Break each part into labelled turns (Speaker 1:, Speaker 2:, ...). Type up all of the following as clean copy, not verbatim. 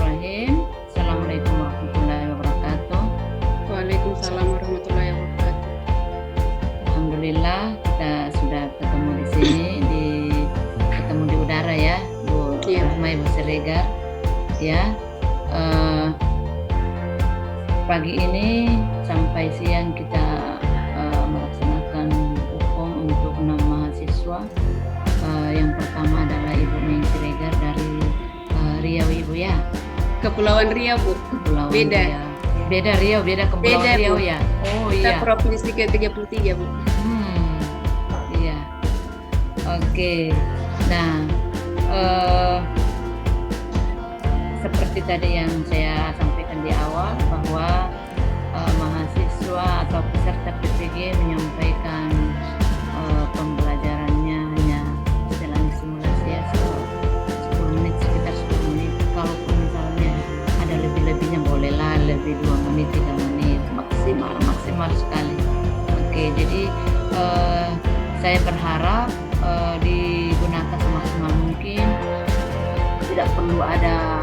Speaker 1: Bismillahirrahmanirrahim. Assalamualaikum warahmatullahi wabarakatuh.
Speaker 2: Waalaikumsalam warahmatullahi wabarakatuh.
Speaker 1: Alhamdulillah kita sudah ketemu di sini ketemu di udara ya, Bu Rahma, Ibu Siregar. Ya, pagi ini sampai siang kita melaksanakan hukum untuk 6 mahasiswa. Yang pertama adalah Ibu Mei Siregar dari Riau, Ibu ya.
Speaker 2: Kepulauan Riau, Bu.
Speaker 1: Kepulauan
Speaker 2: Beda.
Speaker 1: Riau. Beda Riau, beda Kepulauan
Speaker 2: Beda,
Speaker 1: Riau
Speaker 2: Bu.
Speaker 1: ya. Oh
Speaker 2: Kita
Speaker 1: iya.
Speaker 2: provinsi ke-33, Bu.
Speaker 1: Iya. Oke. Nah, seperti tadi yang saya sampaikan di awal bahwa mahasiswa atau peserta PPG menyampaikan pembelajarannya hanya istilahnya simulasi ya, 10 menit, sekitar 10 menit. Kalaupun misalnya ada lebih-lebihnya bolehlah lebih 2 menit, 3 menit maksimal sekali. Oke, jadi saya berharap digunakan semaksimal mungkin. Tidak perlu ada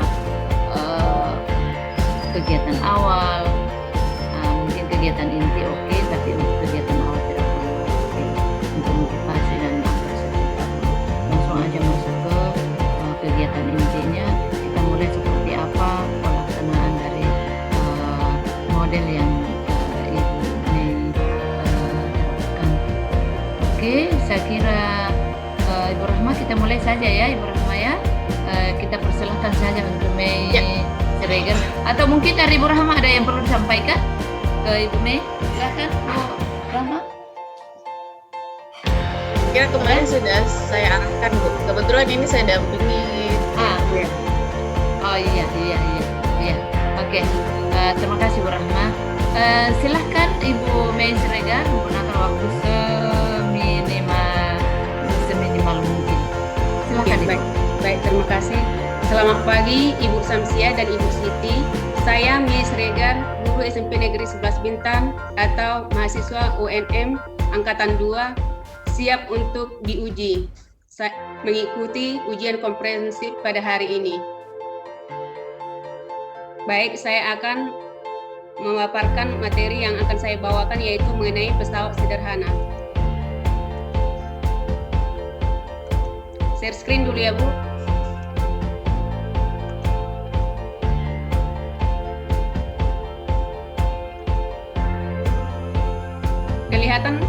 Speaker 1: kegiatan awal, mungkin kegiatan inti oke, tapi untuk kegiatan awal tidak perlu. Untuk motivasi dan apresiasi tidak perlu. Langsung aja masuk ke kegiatan intinya. Kita mulai seperti apa pelaksanaan dari model yang Ibu Mei dapatkan. Oke, saya kira Ibu Rahma kita mulai saja ya, Ibu Rahma ya. Kita persilahkan saja untuk Mei Siregar. Atau mungkin dari Ibu Rahma ada yang perlu disampaikan ke Ibu Mei? Silakan Bu Rahma.
Speaker 2: Ya, kemarin sudah saya arahkan, Bu. Kebetulan ini saya dampingi.
Speaker 1: Ya. Oh iya. Oke. Terima kasih Bu Rahma. Silahkan Ibu Mei Siregar menggunakan waktu seminimal mungkin. Silakan.
Speaker 2: Oke, baik, terima kasih. Selamat pagi Ibu Samsia dan Ibu Siti. Saya Mei Siregar, guru SMP Negeri 11 Bintan atau mahasiswa UNM Angkatan 2, siap untuk diuji. Mengikuti ujian komprehensif pada hari ini. Baik, saya akan memaparkan materi yang akan saya bawakan, yaitu mengenai pesawat sederhana. Share screen dulu ya, Bu. Kelihatan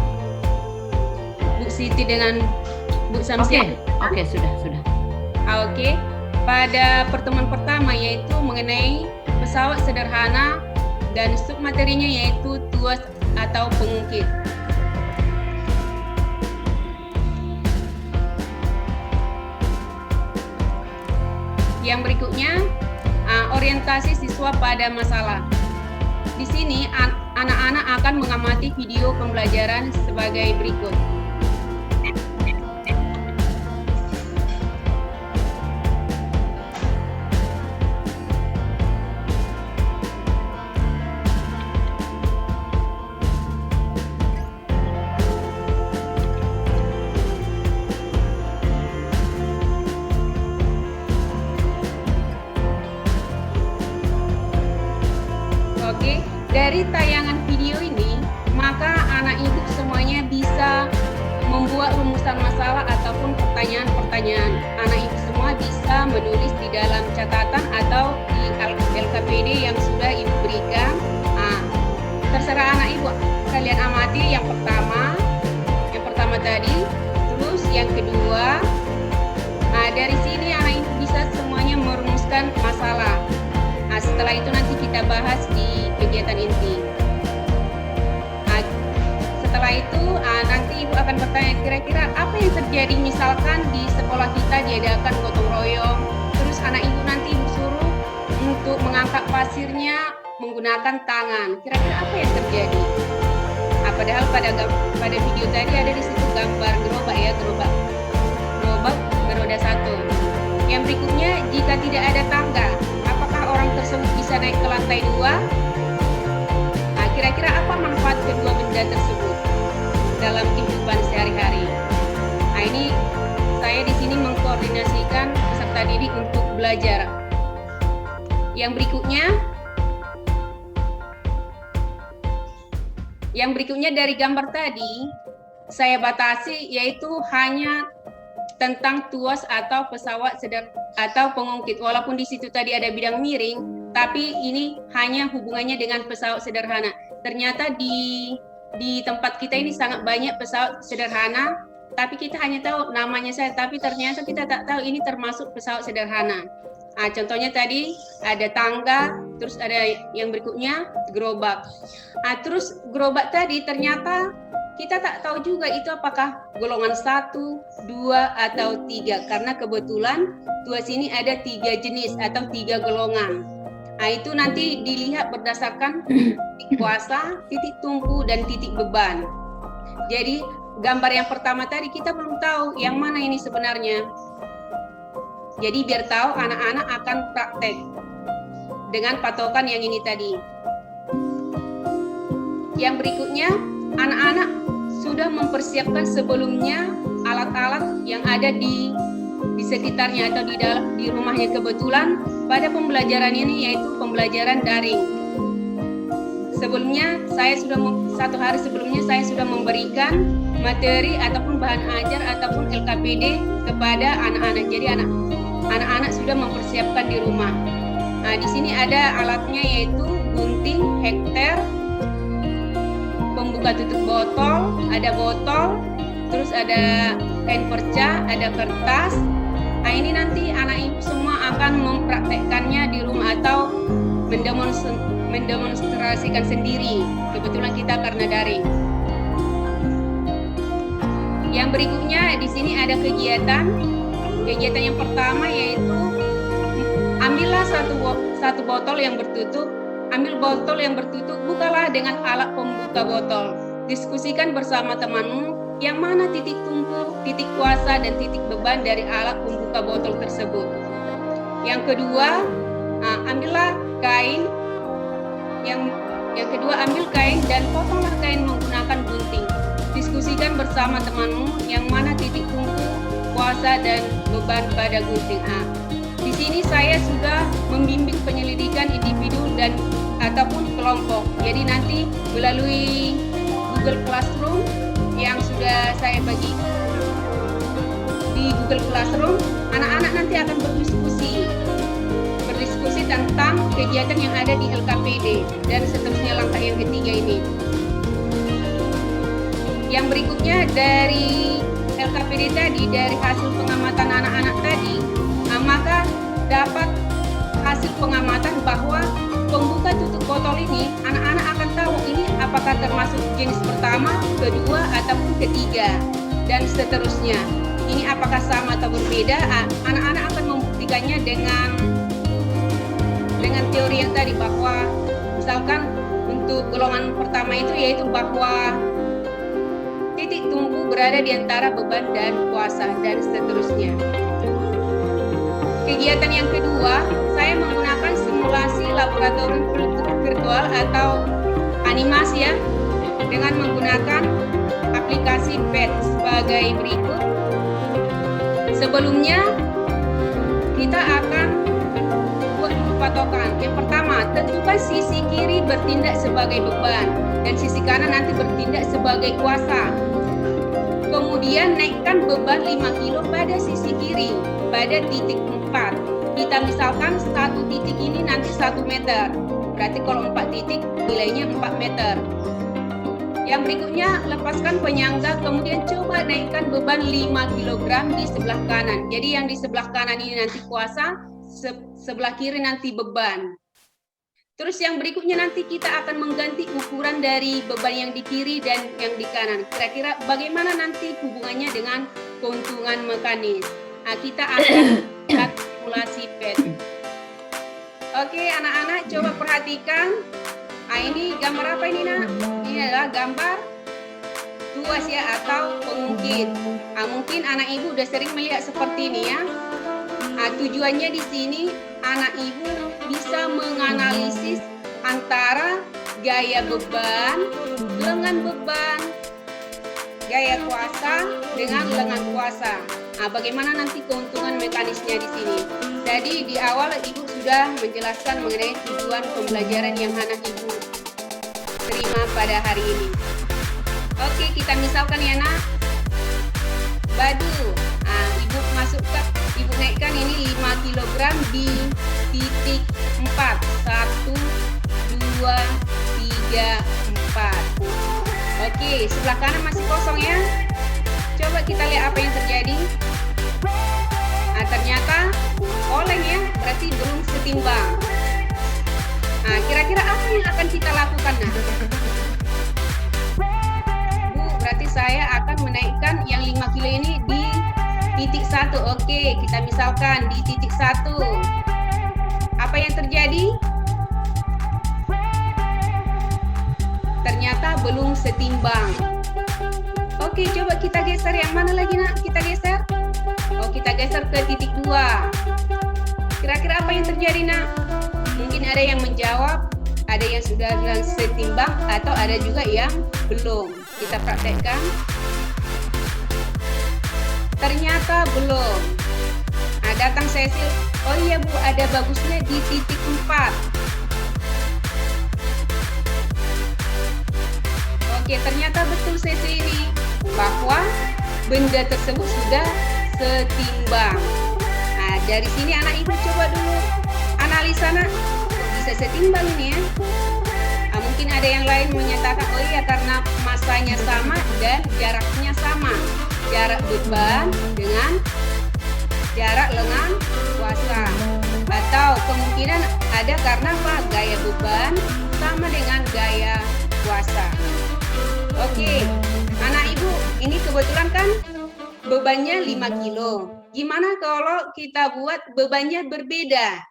Speaker 2: Bu Siti dengan Bu Samsia?
Speaker 1: Oke, sudah.
Speaker 2: Oke. Pada pertemuan pertama yaitu mengenai pesawat sederhana dan submaterinya yaitu tuas atau pengungkit. Yang berikutnya, orientasi siswa pada masalah. Di sini anak-anak akan mengamati video pembelajaran sebagai berikut. Oke, dari tayangan video ini, maka anak ibu semuanya bisa membuat rumusan masalah ataupun pertanyaan-pertanyaan. Anak ibu semua bisa menulis di dalam catatan atau di LKPD yang sudah ibu berikan. Terserah anak ibu, kalian amati yang pertama tadi, terus yang kedua. Dari sini anak ibu bisa semuanya merumuskan masalah. Setelah itu nanti kita bahas di kegiatan inti. Setelah itu nanti ibu akan bertanya kira-kira apa yang terjadi misalkan di sekolah kita diadakan gotong royong, terus anak ibu nanti ibu suruh untuk mengangkat pasirnya menggunakan tangan. Kira-kira apa yang terjadi? Padahal pada video tadi ada di situ gambar gerobak beroda 1. Yang berikutnya, jika tidak ada tangga, orang tersebut bisa naik ke lantai 2. Kira-kira apa manfaat kedua benda tersebut dalam kehidupan sehari-hari? Ini saya di sini mengkoordinasikan peserta didik untuk belajar. Yang berikutnya dari gambar tadi saya batasi, yaitu hanya tentang tuas atau pesawat atau pengungkit. Walaupun di situ tadi ada bidang miring, tapi ini hanya hubungannya dengan pesawat sederhana. Ternyata di tempat kita ini sangat banyak pesawat sederhana, tapi kita hanya tahu namanya saja, tapi ternyata kita tak tahu ini termasuk pesawat sederhana. Contohnya tadi ada tangga, terus ada yang berikutnya gerobak. Terus gerobak tadi ternyata kita tak tahu juga itu apakah golongan 1, 2, atau 3, karena kebetulan tuas ini ada 3 jenis atau 3 golongan. Itu nanti dilihat berdasarkan titik kuasa, titik tumpu, dan titik beban. Jadi gambar yang pertama tadi kita belum tahu yang mana ini sebenarnya. Jadi biar tahu, anak-anak akan praktek dengan patokan yang ini tadi. Yang berikutnya, anak-anak sudah mempersiapkan sebelumnya alat-alat yang ada di sekitarnya atau di rumahnya. Kebetulan pada pembelajaran ini yaitu pembelajaran daring. Sebelumnya satu hari sebelumnya saya sudah memberikan materi ataupun bahan ajar ataupun LKPD kepada anak-anak. Jadi anak-anak sudah mempersiapkan di rumah. Di sini ada alatnya yaitu gunting, hektar, pembuka tutup botol, terus ada kain perca, ada kertas. Ini nanti anak ibu semua akan mempraktekkannya di rumah atau mendemonstrasikan sendiri. Kebetulan kita karena daring. Yang berikutnya di sini ada kegiatan. Kegiatan yang pertama yaitu ambillah satu botol yang bertutup. Ambil botol yang bertutup, bukalah dengan alat pembuka botol. Diskusikan bersama temanmu yang mana titik tumpu, titik kuasa, dan titik beban dari alat pembuka botol tersebut. Yang kedua, ambillah kain. Yang kedua, ambil kain dan potonglah kain menggunakan gunting. Diskusikan bersama temanmu yang mana titik tumpu, kuasa, dan beban pada gunting. Di sini saya sudah membimbing penyelidikan individu dan ataupun kelompok. Jadi nanti melalui Google Classroom yang sudah saya bagi di Google Classroom, anak-anak nanti akan berdiskusi tentang kegiatan yang ada di LKPD dan seterusnya langkah yang ketiga ini. Yang berikutnya dari LKPD tadi, dari hasil pengamatan anak-anak tadi, maka dapat hasil pengamatan bahwa pembuka tutup botol ini anak-anak akan tahu ini apakah termasuk jenis pertama, kedua, ataupun ketiga, dan seterusnya. Ini apakah sama atau berbeda? Anak-anak akan membuktikannya dengan teori yang tadi, bahwa misalkan untuk golongan pertama itu yaitu bahwa titik tumpu berada di antara beban dan kuasa, dan seterusnya. Kegiatan yang kedua, saya menggunakan simulasi laboratorium virtual atau animasi ya, dengan menggunakan aplikasi PET sebagai berikut. Sebelumnya, kita akan buat patokan. Yang pertama, tentukan sisi kiri bertindak sebagai beban dan sisi kanan nanti bertindak sebagai kuasa. Kemudian naikkan beban 5 kilo pada sisi kiri pada titik 4. Kita misalkan satu titik ini nanti 1 meter. Berarti kalau 4 titik nilainya 4 meter. Yang berikutnya, lepaskan penyangga, kemudian coba naikkan beban 5 kg di sebelah kanan. Jadi yang di sebelah kanan ini nanti kuasa, sebelah kiri nanti beban. Terus yang berikutnya nanti kita akan mengganti ukuran dari beban yang di kiri dan yang di kanan. Kira-kira bagaimana nanti hubungannya dengan keuntungan mekanis. Kita akan simulasi PET. Oke, anak-anak coba perhatikan. Ini gambar apa ini, Nak? Ini adalah gambar tuas ya, atau pengungkit. Mungkin anak ibu udah sering melihat seperti ini ya. Tujuannya di sini anak ibu bisa menganalisis antara gaya beban, lengan beban, gaya kuasa dengan lengan kuasa. Bagaimana nanti keuntungan mekanisnya di sini. Jadi di awal ibu sudah menjelaskan mengenai tujuan pembelajaran yang anak ibu terima pada hari ini. Oke, kita misalkan ya nak, badu. Ibu masukkan, ibu naikkan ini 5 kg di titik 4. 1, 2, 3, 4. Oke, sebelah kanan masih kosong ya. Coba kita lihat apa yang terjadi. Ternyata oleng ya, berarti belum setimbang. Kira-kira apa yang akan kita lakukan nah? Bu, berarti saya akan menaikkan yang 5 kilo ini di titik 1. Oke, kita misalkan di titik 1. Apa yang terjadi? Ternyata belum setimbang. Oke, coba kita geser yang mana lagi nak? Kita geser. Oh, kita geser ke titik 2. Kira-kira apa yang terjadi nak? Mungkin ada yang menjawab, ada yang sudah bilang setimbang, atau ada juga yang belum. Kita praktekkan. Ternyata belum. Datang Cecil, oh iya Bu, ada bagusnya di titik 4. Oke, ternyata betul Cecil ini, bahwa benda tersebut sudah setimbang. Dari sini anak ibu coba dulu analisa nak, bisa setimbang ini ya. Mungkin ada yang lain menyatakan, oh iya karena masanya sama dan jaraknya sama. Jarak beban dengan jarak lengan kuasa. Atau kemungkinan ada karena apa? Gaya beban sama dengan gaya kuasa. Oke, anak ibu, ini kebetulan kan bebannya 5 kilo. Gimana kalau kita buat bebannya berbeda?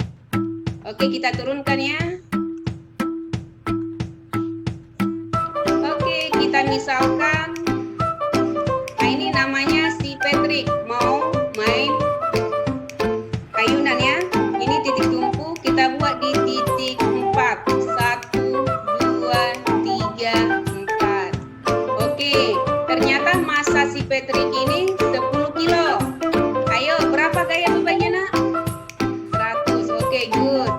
Speaker 2: Oke, kita turunkan ya. Oke, kita misalkan, nah ini namanya si Patrick mau main ayunan ya. Ini titik tumpu, kita buat di titik 4. 1, 2, 3, 4. Oke, ternyata masa si Patrick ini 10 kilo. Ayo, berapa gaya bebannya nak? 100. Oke, good.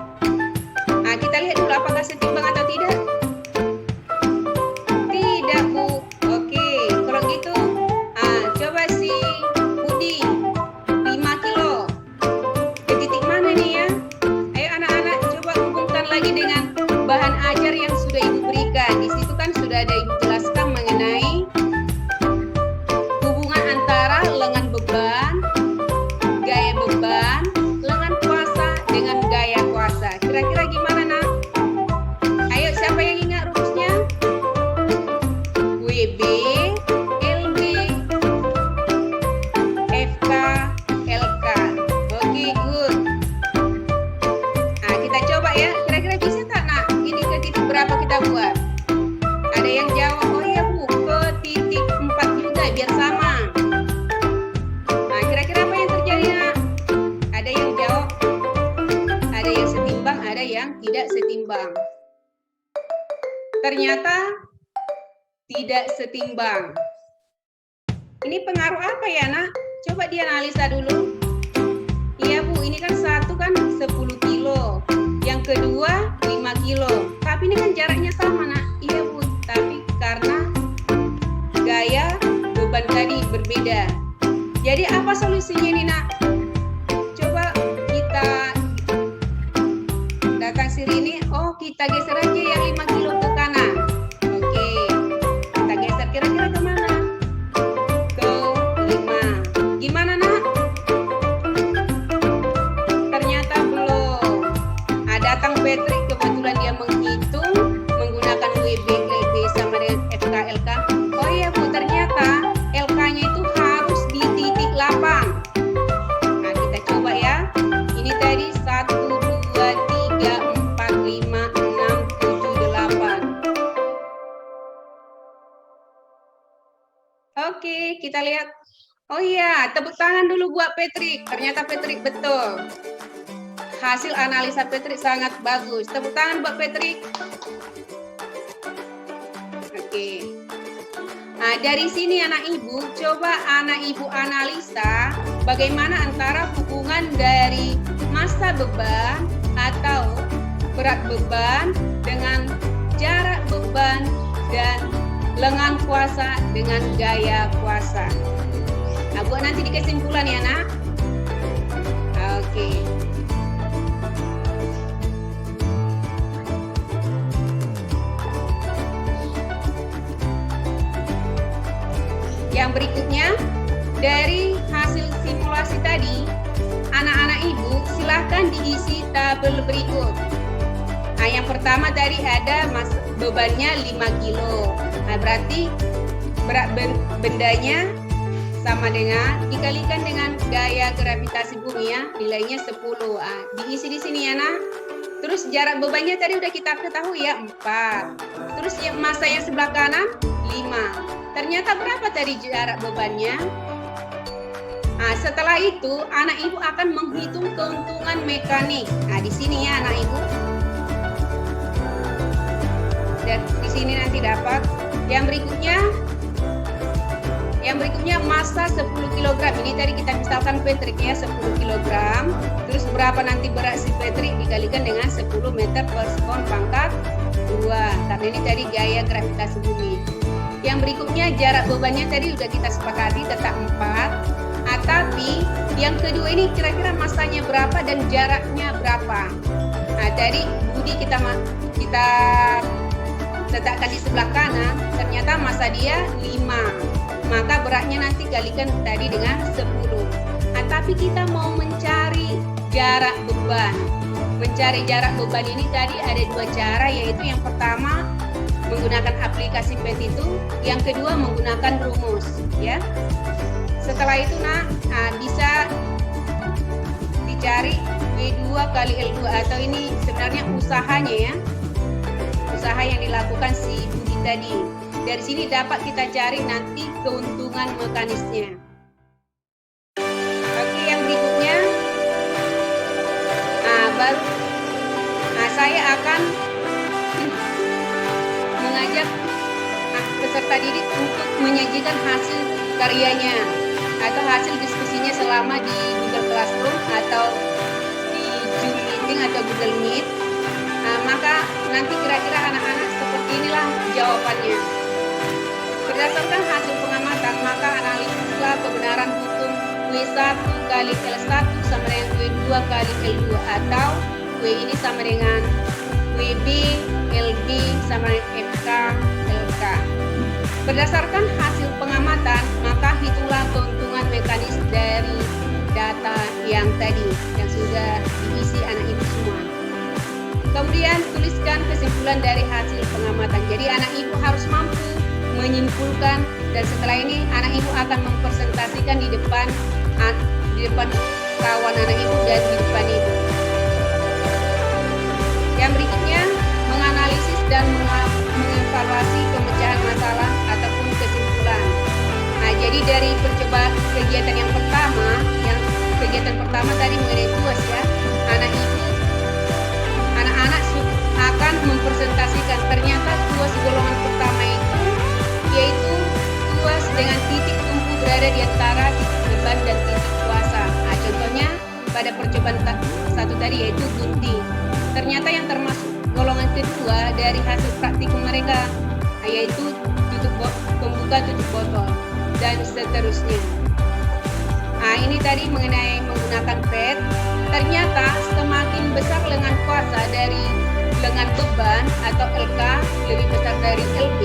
Speaker 2: Kita lihat dulu apakah setimbang atau tidak. Tidak Bu. Oke, kalau gitu coba si Budi 5 kilo. Ke titik mana nih ya? Ayo anak-anak coba hubungkan lagi dengan bahan ajar yang sudah ibu berikan. Di situ kan sudah ada ibu jelaskan mengenai hubungan antara lengan beban, gaya beban, lengan kuasa dengan gaya kuasa. Kira-kira gimana nak? Ayo siapa yang ingat rumusnya? WB, LB, FK, LK. Oke, good. Kita coba ya. Kira-kira bisa tak nak? Ini ke titik berapa kita buat? Ada yang jawab, oh iya Bu, ke titik 4 juga biar sama. Kira-kira apa yang terjadi nak? Ada yang jawab, ada yang setimbang, ada yang tidak setimbang. Ternyata tidak setimbang. Ini pengaruh apa ya nak? Coba dianalisa dulu. Iya Bu, ini kan satu kan 10 kilo. Yang kedua 5 kilo. Tapi ini kan jaraknya sama nak. Iya Bu, tapi karena gaya beban tadi berbeda. Jadi apa solusinya ini nak? Coba kita datang sini. Oh, kita geser aja yang 5 kilo ke kanan. Oke, kita geser kira-kira kemana? Ke 5. Gimana nak? Ternyata belum. Datang Patrick, kebetulan dia menghitung menggunakan WB, LB sama dengan FK, LK. Oh iya Bu, ternyata LK-nya itu harus di titik 8. Kita coba ya. Ini tadi 1, 2, 3, 4, 5, 6, 7, 8. Oke, kita lihat. Oh iya, tepuk tangan dulu buat Patrick. Ternyata Patrick betul. Hasil analisa Patrick sangat bagus. Tepuk tangan buat Patrick. Oke. Dari sini anak ibu, coba anak ibu analisa bagaimana antara hubungan dari massa beban berat beban dengan jarak beban dan lengan kuasa dengan gaya kuasa. Nah, buat nanti di kesimpulan ya, Nak. Oke. Yang berikutnya, dari hasil simulasi tadi, anak-anak ibu silahkan diisi tabel berikut. Nah, yang pertama tadi ada bebannya 5 kilo. Nah, berarti berat bendanya sama dengan dikalikan dengan gaya gravitasi bumi ya, nilainya 10. Nah, diisi di sini ya, Nah. Terus jarak bebannya tadi udah kita ketahui ya, 4. Terus massa yang sebelah kanan 5. Ternyata berapa tadi jarak bebannya? Nah, setelah itu anak ibu akan menghitung keuntungan mekanik. Nah, di sini ya anak ibu. Dan di sini nanti dapat. Yang berikutnya massa 10 kg. Ini tadi kita misalkan Patricknya 10 kg. Terus berapa nanti berat si Patrick dikalikan dengan 10 meter per sekon pangkat 2. Karena ini tadi gaya gravitasi bumi. Yang berikutnya jarak bebannya tadi udah kita sepakati tetap 4. Tapi yang kedua ini kira-kira massanya berapa dan jaraknya berapa. Nah, tadi Budi kita letakkan di sebelah kanan, ternyata massa dia 5. Maka beratnya nanti kalikan tadi dengan 10. Nah, tapi kita mau mencari jarak beban. Mencari jarak beban ini tadi ada 2 cara, yaitu yang pertama menggunakan aplikasi PET itu, yang kedua menggunakan rumus ya. Setelah itu bisa dicari W2 kali L2 atau ini sebenarnya usahanya ya. Usaha yang dilakukan si Budi tadi. Dari sini dapat kita cari nanti keuntungan mekanisnya. Oke, yang berikutnya saya akan mengajak peserta didik untuk menyajikan hasil karyanya atau hasil diskusinya selama di Google Classroom atau di Zoom Meeting atau Google Meet. Maka nanti kira-kira anak-anak seperti inilah jawabannya. Berdasarkan hasil pengamatan, maka analisislah kebenaran hukum W1 kali L1 sama dengan W2 kali L2 atau W ini sama dengan WB, LB sama dengan FK, LK. Berdasarkan hasil pengamatan, maka hitunglah keuntungan mekanis dari data yang tadi, yang sudah diisi anak ibu semua. Kemudian tuliskan kesimpulan dari hasil pengamatan. Jadi anak ibu harus mampu menyimpulkan, dan setelah ini anak ibu akan mempresentasikan di depan kawan anak ibu dan di depan ibu. Yang berikutnya, menganalisis dan mengevaluasi pemecahan masalah ataupun kesimpulan. Nah, jadi dari percobaan kegiatan pertama tadi mengenai tuas ya, anak-anak akan mempresentasikan ternyata tuas golongan pertama itu yaitu tuas dengan titik tumpu berada di antara titik beban dan titik kuasa. Nah, contohnya pada percobaan satu tadi yaitu gunting. Ternyata yang termasuk golongan kedua dari hasil praktikum mereka yaitu pembuka tutup botol dan seterusnya. Nah, ini tadi mengenai menggunakan PET. Ternyata semakin besar lengan kuasa dari lengan beban atau LK lebih besar dari LB,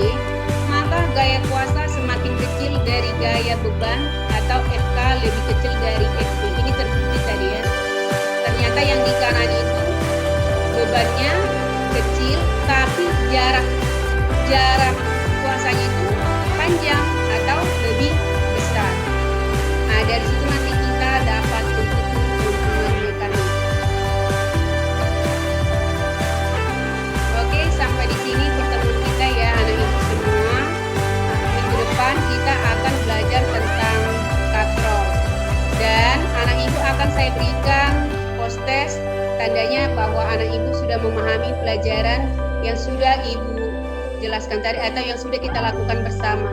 Speaker 2: maka gaya kuasa semakin kecil dari gaya beban atau FK lebih kecil dari FB. Ini terbukti tadi ya. Ternyata yang di kanan itu bebannya kecil tapi jarak kuasanya itu panjang atau lebih besar. Nah, dari situ nanti kita dapat keuntungan mekanik. Oke, sampai di sini pertemuan kita ya anak ibu semua. Minggu depan kita akan belajar tentang katrol. Dan anak ibu akan saya berikan post-test tandanya bahwa anak ibu sudah memahami pelajaran yang sudah ibu jelaskan tadi atau yang sudah kita lakukan bersama.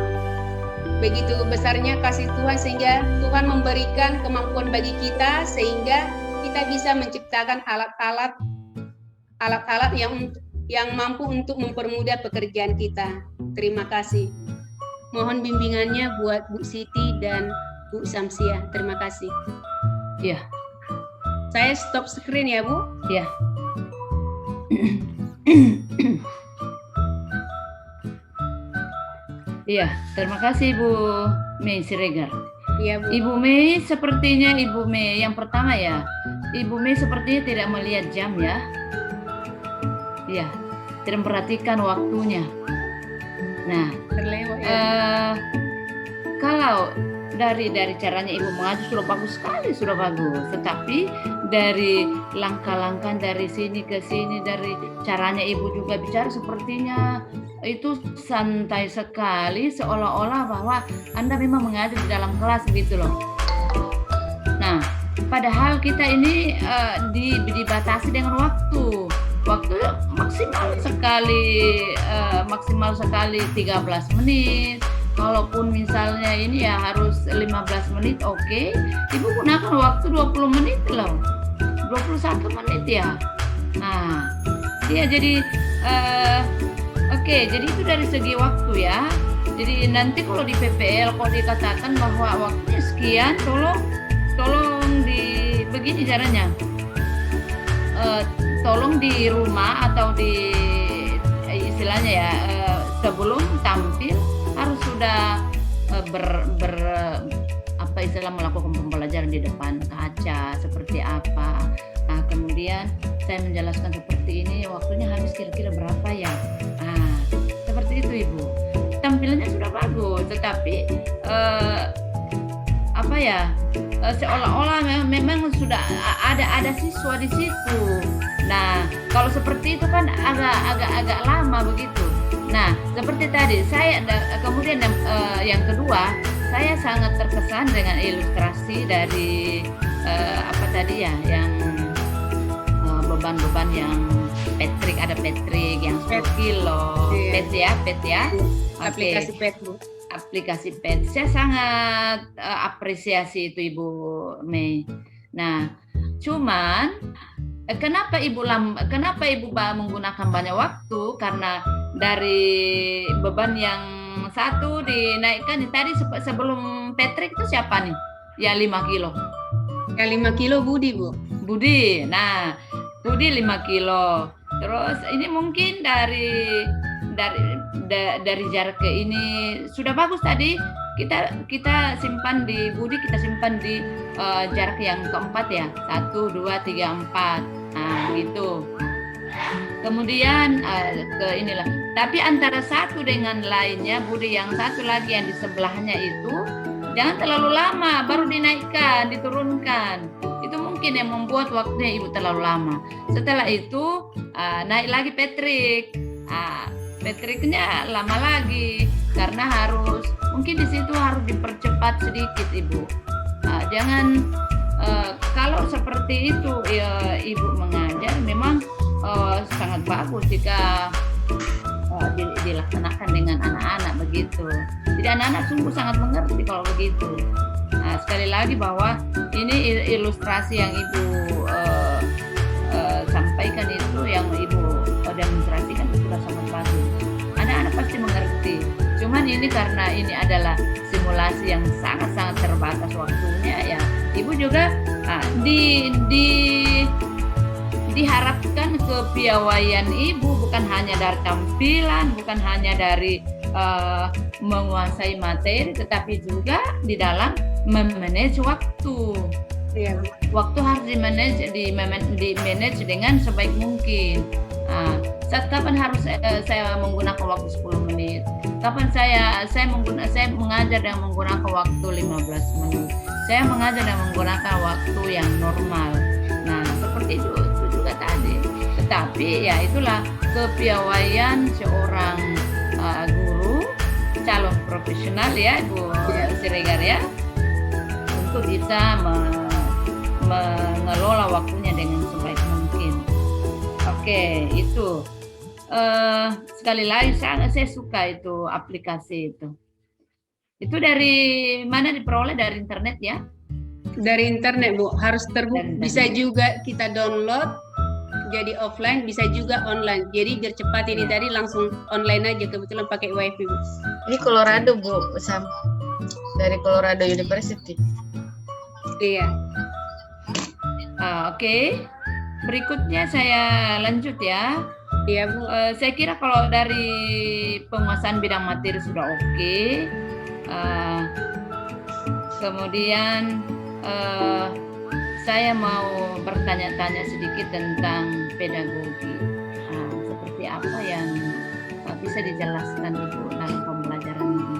Speaker 2: Begitu besarnya kasih Tuhan sehingga Tuhan memberikan kemampuan bagi kita sehingga kita bisa menciptakan alat-alat alat-alat yang mampu untuk mempermudah pekerjaan kita. Terima kasih. Mohon bimbingannya buat Bu Siti dan Bu Samsia. Terima kasih.
Speaker 1: Iya.
Speaker 2: Saya stop screen ya, Bu.
Speaker 1: Iya. Iya, terima kasih Ibu Mei Siregar.
Speaker 2: Iya, Bu.
Speaker 1: Ibu Mei sepertinya Ibu Mei yang pertama ya. Ibu Mei sepertinya tidak melihat jam ya. Iya, tidak memperhatikan waktunya. Nah,
Speaker 2: terlewat ya.
Speaker 1: Kalau dari caranya Ibu mengaji sudah bagus sekali, sudah bagus. Tetapi dari langkah-langkah dari sini ke sini, dari caranya Ibu juga bicara sepertinya itu santai sekali, seolah-olah bahwa Anda memang mengajar di dalam kelas gitu loh. Nah, padahal kita ini dibatasi dengan waktu. Waktu maksimal sekali 13 menit. Kalaupun misalnya ini ya harus 15 menit, oke. Ibu gunakan waktu 20 menit loh. 21 menit ya. Nah, ya jadi oke, jadi itu dari segi waktu ya. Jadi nanti kalau di PPL kalau dikatakan bahwa waktunya sekian, tolong begini caranya. Tolong di rumah atau di istilahnya ya sebelum tampil harus sudah melakukan pembelajaran di depan kaca seperti apa. Nah, kemudian saya menjelaskan seperti ini, waktunya habis kira-kira berapa ya. Nah, seperti itu Ibu. Tampilannya sudah bagus, tetapi seolah-olah memang sudah ada siswa di situ. Nah, kalau seperti itu kan agak lama begitu. Nah, seperti tadi saya kemudian yang kedua, saya sangat terkesan dengan ilustrasi dari yang beban-beban yang Patrick, ada Patrick yang 10 kilo.
Speaker 2: Iya.
Speaker 1: PET ya.
Speaker 2: Aplikasi PET, Bu.
Speaker 1: Aplikasi PET. Saya sangat apresiasi itu Ibu Mei. Nah, cuman kenapa Ibu menggunakan banyak waktu? Karena dari beban yang satu dinaikkan tadi sebelum Patrick itu siapa nih? Ya 5 kilo.
Speaker 2: Yang 5 kilo Budi, Bu.
Speaker 1: Budi. Nah, Budi 5 kilo. Terus ini mungkin dari jarak ke ini sudah bagus tadi. Kita simpan di Budi, kita simpan di jarak yang keempat ya. 1, 2, 3, 4. Nah, gitu. Kemudian ke inilah. Tapi antara satu dengan lainnya, Budi yang satu lagi yang di sebelahnya itu jangan terlalu lama, baru dinaikkan, diturunkan. Itu mungkin yang membuat waktunya Ibu terlalu lama. Setelah itu naik lagi Patrick. Patricknya lama lagi karena mungkin di situ harus dipercepat sedikit Ibu. Jangan kalau seperti itu Ibu mengajar memang sangat bagus jika dilaksanakan dengan anak-anak begitu. Jadi anak-anak sungguh sangat mengerti kalau begitu. Nah, sekali lagi bahwa ini ilustrasi yang Ibu sampaikan itu, yang Ibu demonstrasikan itu sudah sangat bagus. Anak-anak pasti mengerti. Cuman ini karena ini adalah simulasi yang sangat-sangat terbatas waktunya ya. Ibu juga diharapkan kepiawaian Ibu bukan hanya dari tampilan, bukan hanya dari menguasai materi, tetapi juga di dalam memanage waktu.
Speaker 2: Iya.
Speaker 1: Waktu harus di-manage dengan sebaik mungkin. Kapan harus saya menggunakan waktu 10 menit? Kapan saya mengajar dengan menggunakan waktu 15 menit? Saya mengajar dengan menggunakan waktu yang normal. Nah, seperti itu juga tadi. Tetapi ya itulah kepiawaian seorang guru, calon profesional ya, Bu Siregar ya, untuk bisa mengelola waktunya dengan sebaik mungkin. Oke, itu sekali lagi saya suka itu aplikasi itu. Itu dari mana diperoleh? Dari internet ya?
Speaker 2: Dari internet, Bu. Harus terbuka. Bisa juga kita download jadi offline, bisa juga online. Jadi biar cepat ini tadi langsung online aja, kebetulan pakai wifi Bu.
Speaker 3: Ini Colorado Bu, Sam. Dari Colorado University.
Speaker 2: Iya.
Speaker 1: Oke. Berikutnya saya lanjut ya.
Speaker 2: Iya Bu.
Speaker 1: Saya kira kalau dari penguasaan bidang materi sudah oke. Kemudian saya mau bertanya-tanya sedikit tentang pedagogi. Seperti apa yang bisa dijelaskan Ibu dalam pembelajaran ini?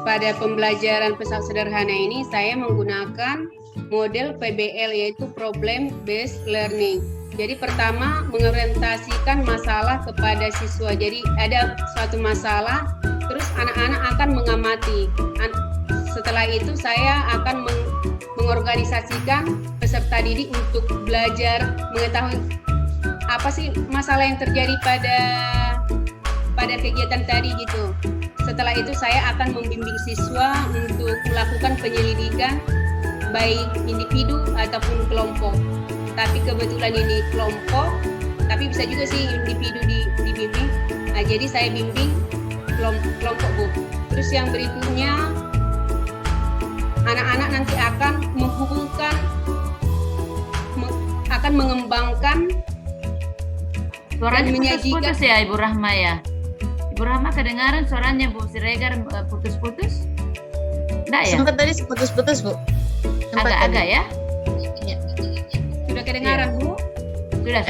Speaker 2: Pada pembelajaran pesawat sederhana ini saya menggunakan model PBL, yaitu Problem Based Learning. Jadi pertama mengorientasikan masalah kepada siswa. Jadi ada suatu masalah, terus anak-anak akan mengamati. Setelah itu saya akan mengorganisasikan peserta didik untuk belajar mengetahui apa sih masalah yang terjadi pada kegiatan tadi gitu. Setelah itu saya akan membimbing siswa untuk melakukan penyelidikan baik individu ataupun kelompok. Tapi kebetulan ini kelompok, tapi bisa juga sih individu dibimbing. Nah, jadi saya bimbing kelompok Bu. Terus yang berikutnya anak-anak nanti akan menghubungkan, akan mengembangkan
Speaker 1: Suaranya
Speaker 2: dan menyajikan.
Speaker 1: putus-putus ya Ibu Rahma ya. Ibu Rahma kedengaran suaranya Bu Siregar putus-putus? Enggak ya?
Speaker 3: Sempat tadi putus-putus Bu.
Speaker 1: Agak-agak ya?
Speaker 3: Ya.
Speaker 2: Sudah kedengaran Bu?
Speaker 1: Sudah.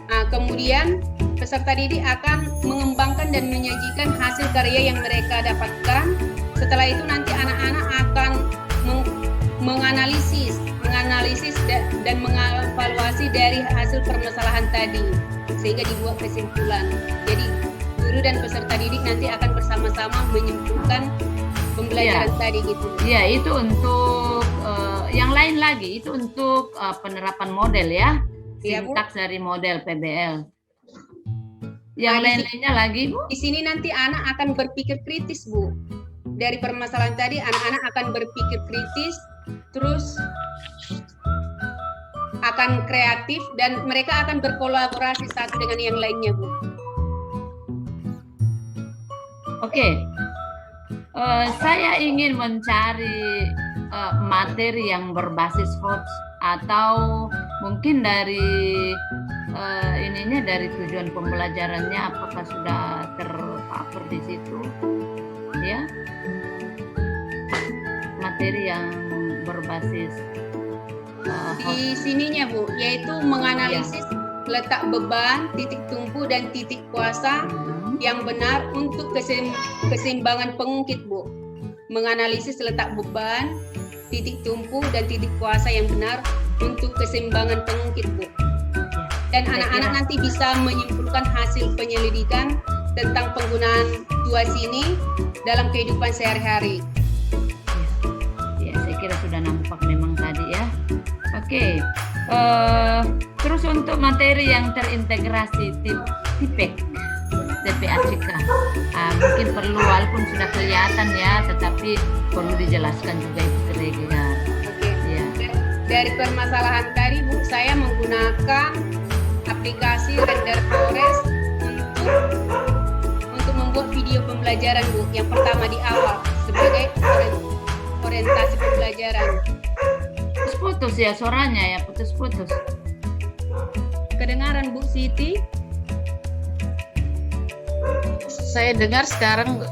Speaker 2: Nah, kemudian peserta didik akan mengembangkan dan menyajikan hasil karya yang mereka dapatkan. Setelah itu nanti anak-anak akan menganalisis dan mengevaluasi dari hasil permasalahan tadi sehingga dibuat kesimpulan. Jadi guru dan peserta didik nanti akan bersama-sama menyimpulkan pembelajaran tadi gitu.
Speaker 1: Iya, itu untuk yang lain lagi, itu untuk penerapan model ya. Sintaks dari model PBL. Yang lain-lainnya lagi Bu?
Speaker 2: Di sini nanti anak akan berpikir kritis Bu. Dari permasalahan tadi anak-anak akan berpikir kritis, terus akan kreatif dan mereka akan berkolaborasi satu dengan yang lainnya Bu.
Speaker 1: Oke. Saya ingin mencari materi yang berbasis HOTS atau mungkin dari ininya dari tujuan pembelajarannya apakah sudah tercover di situ ya, materi yang berbasis
Speaker 2: di sininya Bu, yaitu menganalisis letak beban, titik tumpu dan titik kuasa yang benar untuk keseimbangan pengungkit Bu. Menganalisis letak beban, titik tumpu dan titik kuasa yang benar untuk keseimbangan pengungkit Bu. Dan anak-anak nanti bisa menyimpulkan hasil penyelidikan tentang penggunaan situasi ini dalam kehidupan sehari-hari.
Speaker 1: Ya, saya kira sudah nampak memang tadi ya. Oke. Terus untuk materi yang terintegrasi TPACK, mungkin perlu walaupun sudah kelihatan ya, tetapi perlu dijelaskan juga Ibu Siregar.
Speaker 2: Oke.
Speaker 1: Ya.
Speaker 2: Dari permasalahan tadi Bu, saya menggunakan aplikasi Render Flores untuk membuat video pembelajaran Bu. Yang pertama di awal sebagai orientasi pembelajaran.
Speaker 1: Putus ya suaranya ya, putus-putus.
Speaker 2: Kedengaran Bu Siti?
Speaker 3: Saya dengar sekarang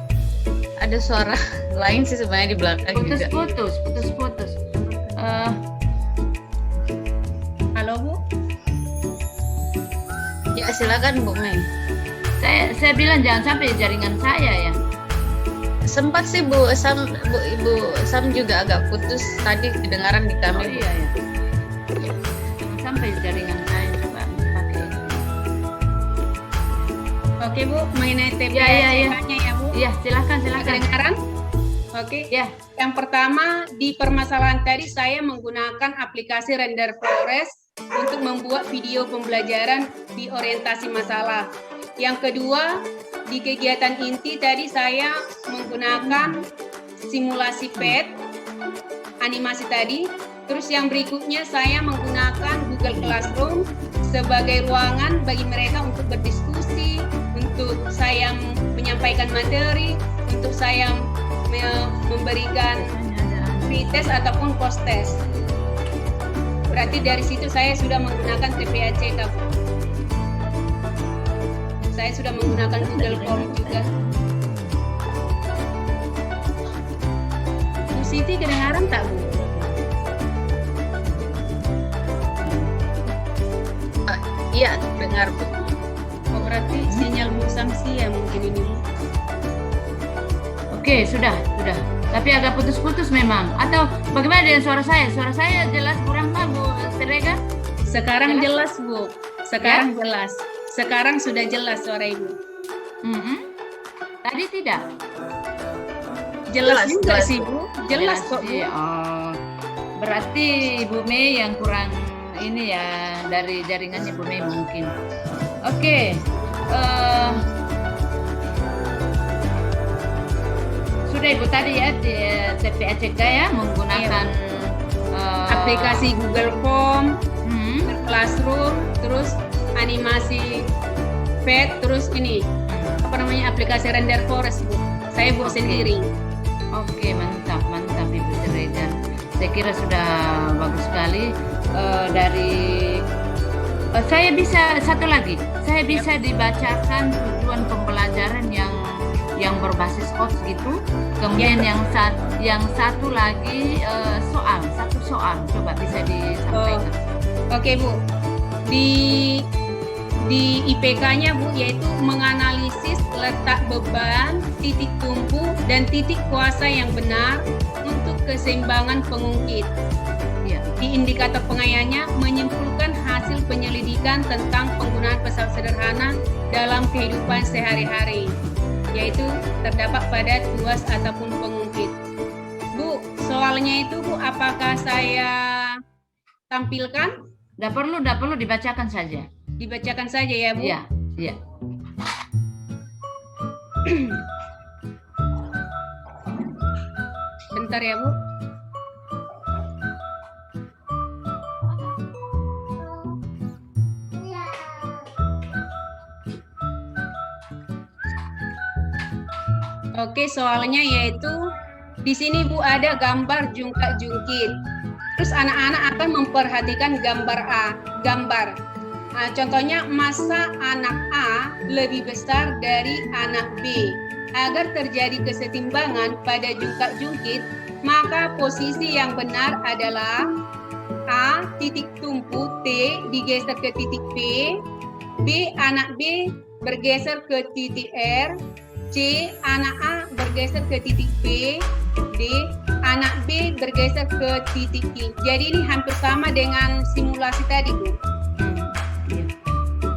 Speaker 3: ada suara lain sih sebenarnya di belakang juga.
Speaker 1: Putus-putus.
Speaker 2: Halo Bu?
Speaker 3: Ya silakan Bu Mei.
Speaker 1: Saya bilang jangan sampai jaringan saya ya.
Speaker 3: Sempat sih Bu Sam juga agak putus tadi kedengaran di kami.
Speaker 1: Oh iya ya. Jangan sampai jaringan saya, coba pakai ini.
Speaker 2: Oke Bu, mengenai TPACK ya Bu?
Speaker 1: Iya, silakan.
Speaker 2: Kedengaran? Oke.
Speaker 1: Ya.
Speaker 2: Yang pertama di permasalahan tadi saya menggunakan aplikasi Render Flores untuk membuat video pembelajaran di orientasi masalah. Yang kedua, di kegiatan inti tadi saya menggunakan simulasi PET, animasi tadi. Terus yang berikutnya saya menggunakan buku Google Classroom sebagai ruangan bagi mereka untuk berdiskusi, untuk saya menyampaikan materi, untuk saya memberikan pre-test ataupun post-test. Berarti dari situ saya sudah menggunakan TPACK. Saya sudah menggunakan Google Form juga. Bu Siti kedengaran tak, Bu?
Speaker 3: Iya, dengar Bu.
Speaker 2: Oh, berarti sinyal Bu Samsi ya mungkin ini.
Speaker 1: Oke, sudah. Tapi agak putus-putus memang. Atau bagaimana dengan suara saya? Suara saya jelas kurang mah, Bu Siregar?
Speaker 2: Sekarang jelas, Bu. Sekarang jelas. Sekarang sudah jelas suara Ibu.
Speaker 1: Tadi tidak?
Speaker 2: Jelas
Speaker 3: Jelas,
Speaker 2: juga
Speaker 3: jelas.
Speaker 2: sih, Bu. Jelas kok, Bu.
Speaker 1: sih. Oh, berarti Ibu Mei yang kurang ini ya, dari jaringannya Ibu Mei mungkin. Oke. Sudah Ibu tadi ya di TPACK ya menggunakan
Speaker 2: Aplikasi Google Form,
Speaker 1: hmm,
Speaker 2: Classroom, terus animasi pet, terus ini apa namanya aplikasi render forest, Bu. Saya buat
Speaker 1: Oke.
Speaker 2: sendiri.
Speaker 1: Oke, mantap Ibu Siregar. Saya kira sudah bagus sekali. Saya bisa satu lagi. Saya bisa dibacakan tujuan pembelajaran yang berbasis hots gitu. Kemudian yang satu lagi satu soal. Coba bisa disampaikan.
Speaker 2: Oke, Bu. Di IPK-nya, Bu, yaitu menganalisis letak beban, titik tumpu, dan titik kuasa yang benar untuk keseimbangan pengungkit.
Speaker 1: Iya.
Speaker 2: Di indikator pengayanya menyimpulkan hasil penyelidikan tentang penggunaan pesawat sederhana dalam kehidupan sehari-hari, yaitu terdapat pada tuas ataupun pengungkit. Bu, soalnya itu, Bu, apakah saya tampilkan?
Speaker 1: Tidak perlu dibacakan saja.
Speaker 2: Dibacakan saja ya, Bu?
Speaker 1: Iya.
Speaker 2: Bentar ya, Bu. Oke, soalnya yaitu di sini, Bu, ada gambar jungkat-jungkit. Terus anak-anak akan memperhatikan gambar A, gambar. Nah, contohnya massa anak A lebih besar dari anak B. Agar terjadi kesetimbangan pada jungkat-jungkit, maka posisi yang benar adalah A titik tumpu T digeser ke titik P, B anak B bergeser ke titik R, C anak A bergeser ke titik B, D anak B bergeser ke titik I. Jadi ini hampir sama dengan simulasi tadi, Bu.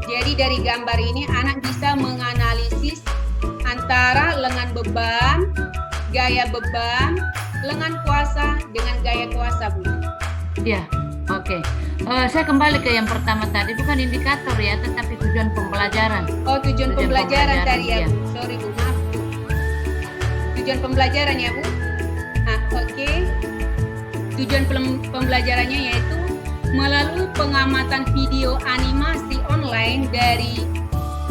Speaker 2: Jadi dari gambar ini anak bisa menganalisis antara lengan beban, gaya beban, lengan kuasa dengan gaya kuasa, Bu.
Speaker 1: Iya, oke. Saya kembali ke yang pertama tadi, bukan indikator ya, tetapi tujuan pembelajaran.
Speaker 2: Oh, tujuan pembelajaran tadi ya,
Speaker 1: iya.
Speaker 2: Bu. Sorry, Bu, maaf. Tujuan pembelajaran ya, Bu. Oke. Tujuan pembelajarannya yaitu melalui pengamatan video animasi online dari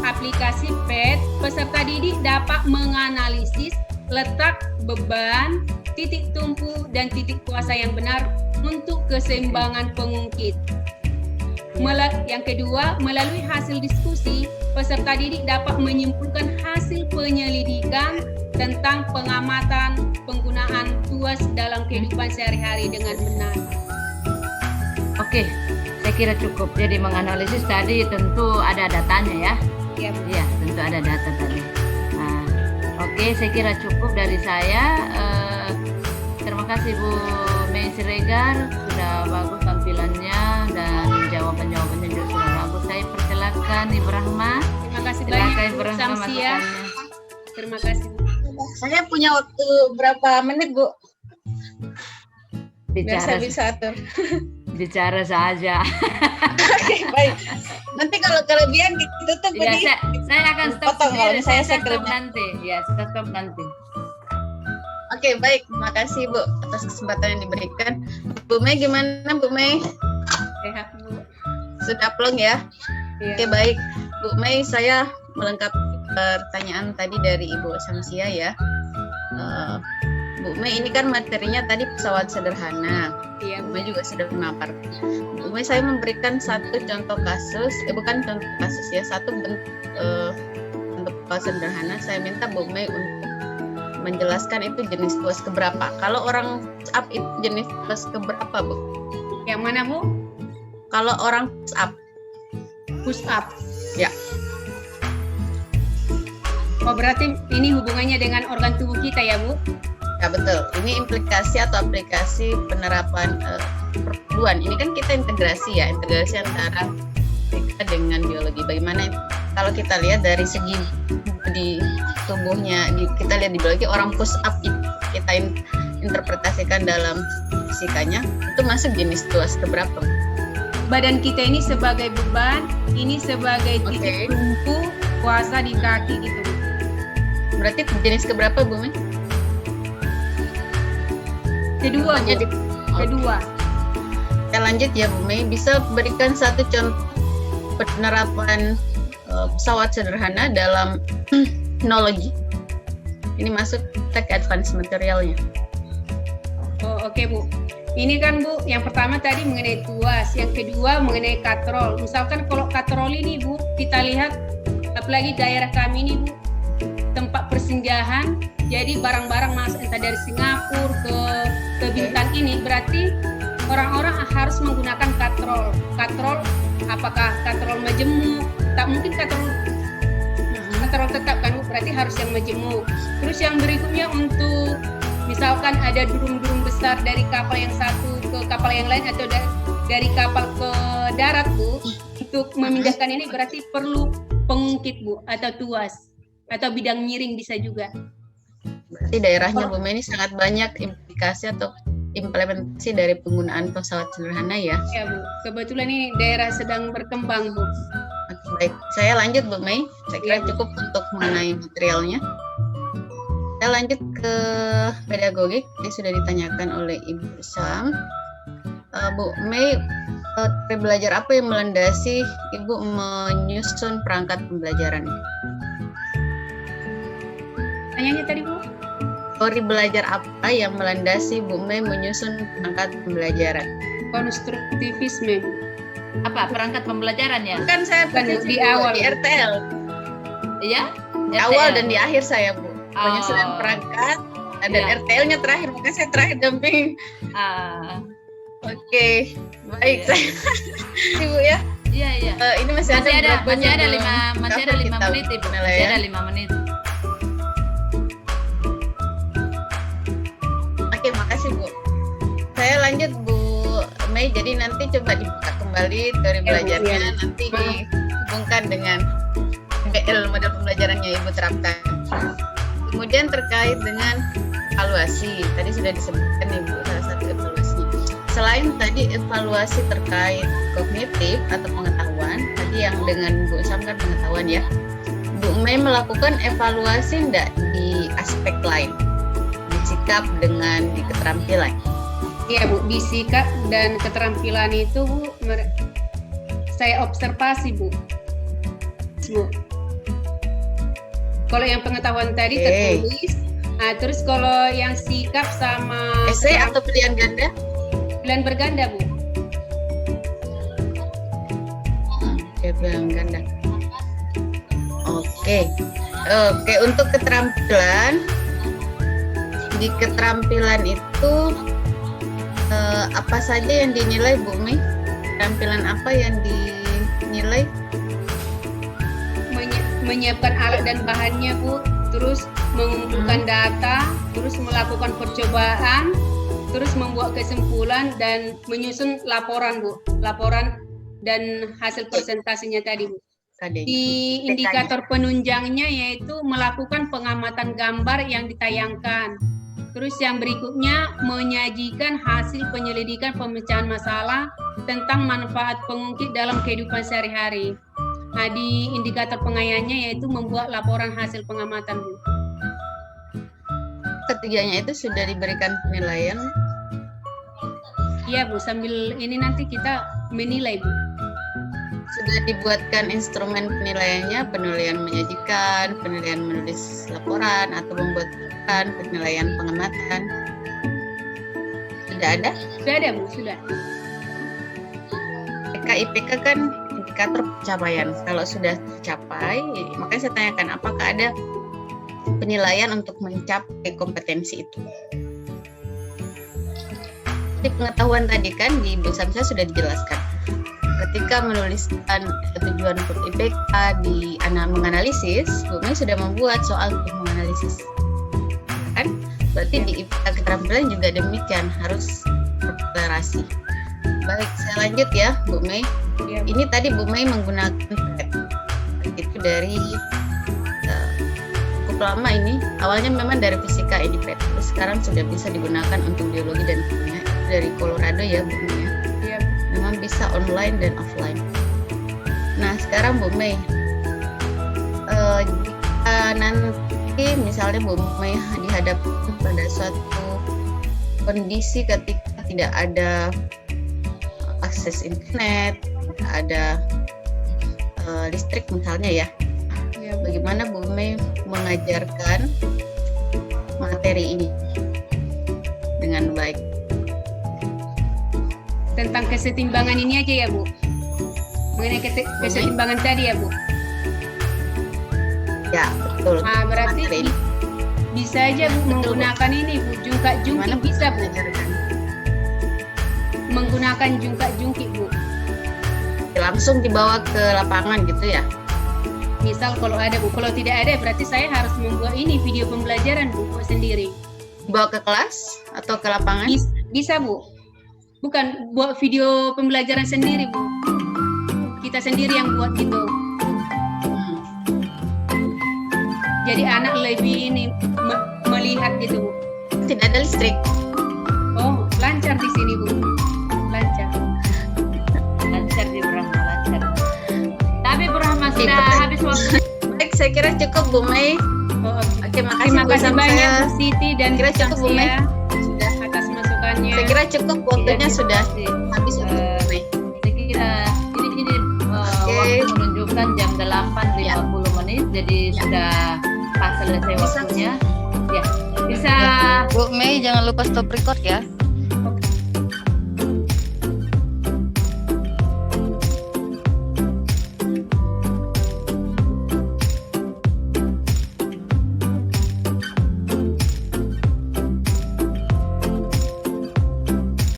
Speaker 2: aplikasi PET, peserta didik dapat menganalisis letak beban, titik tumpu, dan titik kuasa yang benar untuk keseimbangan pengungkit. Yang kedua, melalui hasil diskusi, peserta didik dapat menyimpulkan hasil penyelidikan tentang pengamatan penggunaan tuas dalam kehidupan sehari-hari dengan benar.
Speaker 1: Oke, saya kira cukup. Jadi menganalisis tadi tentu ada datanya ya.
Speaker 2: Ya, Bu.
Speaker 1: Iya, tentu ada data tadi. Nah, oke, saya kira cukup dari saya. Terima kasih Bu Mei Siregar, sudah bagus tampilannya dan jawaban-jawabannya juga sudah bagus. Saya persilakan Ibu Rahma.
Speaker 2: Terima kasih
Speaker 1: Silakan
Speaker 2: banyak,
Speaker 1: Ibu
Speaker 2: Bu
Speaker 1: Rahma
Speaker 2: Samsia.
Speaker 1: masukannya.
Speaker 2: Terima kasih.
Speaker 3: Saya punya waktu berapa menit, Bu? Biar saya
Speaker 1: Bicara,
Speaker 3: bisa atur.
Speaker 1: bicara saja.
Speaker 3: Oke, baik. Nanti kalau kelebihan ditutup, Bu.
Speaker 1: Ya, saya akan stop
Speaker 3: Potong kalau
Speaker 1: sendiri.
Speaker 3: misalnya
Speaker 1: Saya
Speaker 3: saya
Speaker 1: stop
Speaker 3: kelebihan.
Speaker 1: nanti. Ya, saya stop nanti.
Speaker 3: Oke, baik. Terima kasih, Bu, atas kesempatan yang diberikan. Bu Mei, gimana, Bu Mei?
Speaker 2: Sehat, Bu.
Speaker 3: sudah plong ya.
Speaker 2: Iya.
Speaker 3: Oke, baik. Bu Mei, saya melengkapi pertanyaan tadi dari Ibu Samsia ya. Bu Mei, ini kan materinya tadi pesawat sederhana.
Speaker 2: Iya,
Speaker 3: Bu
Speaker 2: Bu.
Speaker 3: Mei juga sudah memaparkan. Bu Mei, saya memberikan satu contoh kasus, bukan contoh kasus ya, satu bentuk pesawat sederhana. Saya minta Bu Mei untuk menjelaskan itu jenis tuas keberapa. Kalau orang push up itu jenis tuas keberapa, Bu?
Speaker 2: Yang mana, Bu?
Speaker 3: Kalau orang push up,
Speaker 2: Push up.
Speaker 3: ya.
Speaker 2: Oh, berarti ini hubungannya dengan organ tubuh kita ya, Bu?
Speaker 3: Ya betul. Ini implikasi atau aplikasi penerapan perpaduan. Ini kan kita integrasi ya, integrasi antara fisika dengan biologi. Bagaimana kalau kita lihat dari segi di tubuhnya, kita lihat di biologi orang push up kita interpretasikan dalam fisikanya itu masuk jenis tuas keberapa?
Speaker 2: Badan kita ini sebagai beban, ini sebagai
Speaker 3: Oke.
Speaker 2: titik tumpu kuasa di kaki gitu.
Speaker 3: Berarti jenis keberapa, Bu Mei?
Speaker 2: Kedua, Bu.
Speaker 3: Jadi,
Speaker 2: Kedua.
Speaker 3: kita lanjut ya, Bu Mei. Bisa berikan satu contoh penerapan pesawat sederhana dalam teknologi. Ini masuk tech advanced materialnya.
Speaker 2: Oh, oke, Bu. Ini kan, Bu, yang pertama tadi mengenai tuas, yang kedua mengenai katrol. Misalkan kalau katrol ini, Bu, kita lihat apalagi daerah kami ini, Bu, tempat persinggahan, jadi barang-barang masuk entah dari Singapura ke Bintan ini, berarti orang-orang harus menggunakan katrol. Katrol, apakah katrol majemuk? Tak mungkin katrol tetap kan, Bu, berarti harus yang majemuk. Terus yang berikutnya untuk misalkan ada durung-durung besar dari kapal yang satu ke kapal yang lain atau dari kapal ke darat, Bu, untuk memindahkan ini berarti perlu pengungkit, Bu, atau tuas atau bidang miring bisa juga.
Speaker 3: Berarti daerahnya Bu Mei ini sangat banyak implikasi atau implementasi dari penggunaan pesawat sederhana ya.
Speaker 2: Ya, Bu. Kebetulan ini daerah sedang berkembang, Bu.
Speaker 3: Oke, baik, saya lanjut Bu Mei. Saya kira
Speaker 2: Iya, Bu.
Speaker 3: cukup untuk mengenai materialnya. Saya lanjut ke pedagogik. Ini sudah ditanyakan oleh Ibu Sam. Bu Mei, teori belajar apa yang melandasi Ibu menyusun perangkat pembelajaran?
Speaker 2: Tanyanya tadi, Bu?
Speaker 3: Teori belajar apa yang melandasi Bu Mei menyusun perangkat pembelajaran?
Speaker 2: Konstruktivisme.
Speaker 1: Apa perangkat pembelajaran ya?
Speaker 3: Kan saya
Speaker 2: Kan
Speaker 3: persis
Speaker 2: di
Speaker 3: Bu,
Speaker 2: awal.
Speaker 3: di RTL.
Speaker 1: Iya?
Speaker 3: Di awal dan di akhir saya, Bu.
Speaker 1: Oh.
Speaker 3: Penyusunan perangkat dan
Speaker 1: Iya.
Speaker 3: RTL-nya terakhir, maka saya terakhir damping.
Speaker 1: Ah,
Speaker 3: Oke, baik.
Speaker 1: Iya.
Speaker 3: Saya Ibu ya.
Speaker 1: iya iya.
Speaker 3: Ini masih ada berapa
Speaker 1: masih ada
Speaker 3: belum
Speaker 1: 5
Speaker 3: cover kita
Speaker 1: menit Ibu. Masih
Speaker 3: penilaian.
Speaker 1: ada 5 menit.
Speaker 3: Oke, makasih Bu. Saya lanjut Bu Mei, jadi nanti coba dibuka kembali teori
Speaker 2: Bu,
Speaker 3: belajarnya,
Speaker 2: iya.
Speaker 3: nanti dihubungkan dengan MBL model pembelajarannya Ibu terapkan. Kemudian terkait dengan evaluasi, tadi sudah disebutkan Ibu salah satu evaluasi. Selain tadi evaluasi terkait kognitif atau pengetahuan, tadi yang dengan Bu Sam kan pengetahuan ya. Bu Mei melakukan evaluasi enggak di aspek lain? Di sikap dengan di keterampilan.
Speaker 2: Iya, Bu, di sikap dan keterampilan itu, Bu, saya observasi, Bu. Kalau yang pengetahuan tadi
Speaker 3: Oke.
Speaker 2: tertulis, nah terus kalau yang sikap sama
Speaker 3: Esai atau pilihan ganda?
Speaker 2: pilihan berganda, Bu.
Speaker 3: Oke, pilihan ganda. Oke. Oke, untuk keterampilan, di keterampilan itu apa saja yang dinilai Bu Mei? Keterampilan apa yang dinilai?
Speaker 2: Menyiapkan alat dan bahannya, Bu, terus mengumpulkan data, terus melakukan percobaan, terus membuat kesimpulan dan menyusun laporan, Bu. Laporan dan hasil presentasinya tadi, Bu.
Speaker 3: Tadi.
Speaker 2: Di indikator penunjangnya yaitu melakukan pengamatan gambar yang ditayangkan. Terus yang berikutnya menyajikan hasil penyelidikan pemecahan masalah tentang manfaat pengungkit dalam kehidupan sehari-hari. Nah, di indikator pengayanya yaitu membuat laporan hasil pengamatan, Bu.
Speaker 3: Ketiganya itu sudah diberikan penilaian.
Speaker 2: Iya, Bu, sambil ini nanti kita menilai, Bu.
Speaker 3: sudah dibuatkan instrumen penilaiannya, penilaian menyajikan, penilaian menulis laporan atau membuat laporan, penilaian pengamatan. Sudah ada?
Speaker 2: Sudah ada Bu, sudah.
Speaker 3: IPK kan indikator pencapaian. Kalau sudah tercapai, makanya saya tanyakan apakah ada penilaian untuk mencapai kompetensi itu. Di pengetahuan tadi kan di Bu Samsia sudah dijelaskan. Ketika menuliskan tujuan untuk IPK di menganalisis, Bu Mei sudah membuat soal untuk menganalisis. Kan? Berarti di IPK keterampilan juga demikian, harus berklarasi. Baik, saya lanjut ya, Bu Mei.
Speaker 2: Ya, Bu.
Speaker 3: Ini tadi Bu Mei menggunakan PET. Itu dari cukup lama ini. Awalnya memang dari fisika ini PET. Terus sekarang sudah bisa digunakan untuk biologi dan kimia. Dari Colorado ya, Bu Mei.
Speaker 2: Ya,
Speaker 3: Memang bisa online dan offline. Nah, sekarang Bu Mei, jika nanti misalnya Bu Mei dihadapkan pada suatu kondisi ketika tidak ada akses internet, tidak ada listrik misalnya ya,
Speaker 2: ya, Bu.
Speaker 3: bagaimana Bu Mei mengajarkan materi ini dengan baik?
Speaker 2: Tentang kesetimbangan ini aja ya Bu. Mengenai kesetimbangan tadi ya Bu.
Speaker 3: Ya, betul.
Speaker 2: Nah, berarti
Speaker 3: Materi ini.
Speaker 2: bisa aja Bu
Speaker 3: Betul, Bu.
Speaker 2: menggunakan ini Bu, jungkak-jungkik
Speaker 3: Gimana
Speaker 2: bisa Bu.
Speaker 3: mengajarkan?
Speaker 2: Menggunakan jungkak-jungkik Bu.
Speaker 3: Langsung dibawa ke lapangan gitu ya?
Speaker 2: Misal kalau ada Bu, kalau tidak ada berarti saya harus membuat ini video pembelajaran Bu buat sendiri.
Speaker 3: Dibawa ke kelas atau ke lapangan?
Speaker 2: Bisa Bu. Bukan buat video pembelajaran sendiri Bu. Kita sendiri yang buat gitu.
Speaker 3: Hmm.
Speaker 2: Jadi anak lebih ini melihat gitu Bu.
Speaker 3: Tidak ada listrik.
Speaker 2: Oh, lancar di sini Bu. Lancar.
Speaker 1: Lancar di Brahma, lancar. Tapi Brahma
Speaker 3: Oke,
Speaker 1: sudah
Speaker 3: betul.
Speaker 1: habis waktu.
Speaker 3: Baik, saya kira cukup Bu Mei.
Speaker 2: Oh,
Speaker 3: Oke, makasih
Speaker 2: terima
Speaker 3: Bu
Speaker 2: kasih
Speaker 3: Samsia.
Speaker 2: banyak Bu Siti dan
Speaker 3: Kira
Speaker 2: Bu
Speaker 3: cukup, Bu Mei?
Speaker 2: Samsia
Speaker 3: Sudah.
Speaker 2: atas masukannya.
Speaker 3: Saya kira cukup, waktunya sudah habis untuk
Speaker 1: Eh,
Speaker 3: Bu Mei.
Speaker 1: Saya kira ini
Speaker 3: Oke.
Speaker 1: waktu menunjukkan jam 8.50 menit, jadi
Speaker 3: Ya.
Speaker 1: sudah pas selesai
Speaker 3: Bisa.
Speaker 1: waktunya. Ya, bisa.
Speaker 3: Bu Mei jangan lupa stop record ya.